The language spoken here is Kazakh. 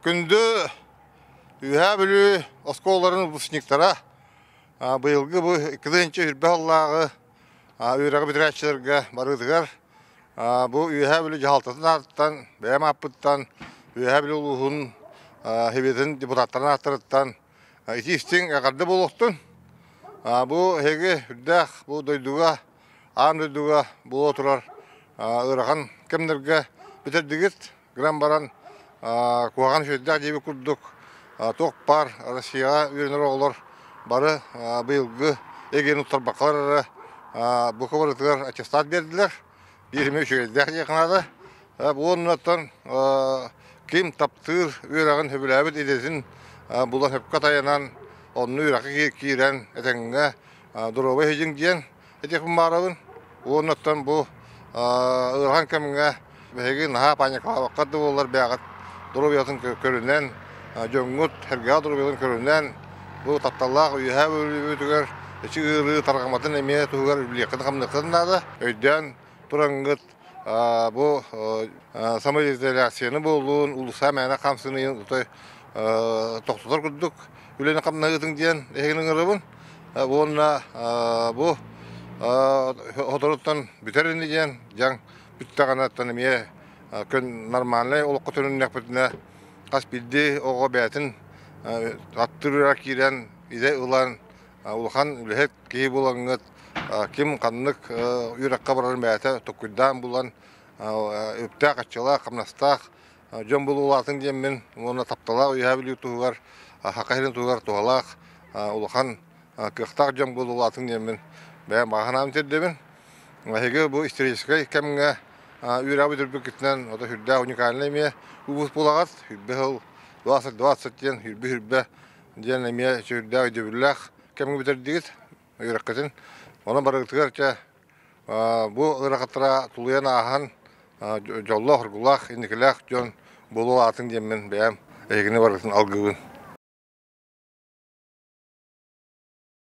Күндө үйә білі осколарын бұсниктара бұйылғы бұ кілінчі үрбі аллағы үйрағы бітірәтшілерге барыдығар. Бұ үйә білі жағалтатын артыттан, бәйім аппыттан, үйә білі ұлығын хебетін депутаттарын артырыттан итистің әқарды болуқтын. Бұ хеге үрдәқ бұ дойдуға, ан дойдуға бұл отырар ұраған кемдерге бітердігіт грам баран куаған шөйдәқ дебі күрдік. Тоқ бар Россияға үйренер оғылар бары бұйылғы еген ұттар бақылар бұқы барытығар аттестат берділер. Беріме шөйдәқ деқінады. Бұғын ұнаттан кем таптыр үйрағын хөбіләбіт едесін бұлан хөпқа таянан оның үйрақы кейрен әтәңіңе дұробай хежің дейін әтекпін барабын. Бұғын ұнаттан бұл ұрған кәміңе бәйгі наға паникалаққады болар бәғат дұрубиятын көрінен жөңгіт әрге дұрубиятын көрінен бұл тапталақ үйәе өтігер іші ғыры тарғаматын әме тұғығар үлбілеқіні қамнықсынады. Өйден тұраңғыт бұл самоизоляцияны болуын ұлыса мәні қамсыны тоқтатар күрдік үлені қамнағытың дейін әйгінің ұрыбын. Бұл отырыттан бүтеріні дейін жаң бүттіғанаттан әме көн нормальный олыққа түріннәк бүтіне қас білді оға бәтін аттырыра кейрен иде ұлан ұлған үліхет кейі болаңғыт кем қаннық үйраққа барарын бәті тұққыдан болан өптәқ атчала қамнастақ жөн бұл ұлатын дейін мен оны тапталақ үйә білі тұғығар хақайрын тұғығар тұғалақ ұлған қықтақ жөн бұл ұлатын дейін мен бәйін бағанам тердебін. Әйгі бұл историческай кәміңе үйрабы дүрбекетінен ота хүрдә уникальный ме убус булагат хүрбе хыл 20-20 ден хүрбе ден ме хүрдә өйдөбүлләх кемге битердигит үйрәккәтен оны барыгытыгарча бу ыракатра тулуян ахан жоллох ургулах иникелах жон болу атын демен бәм әйгене барытын алгыбын.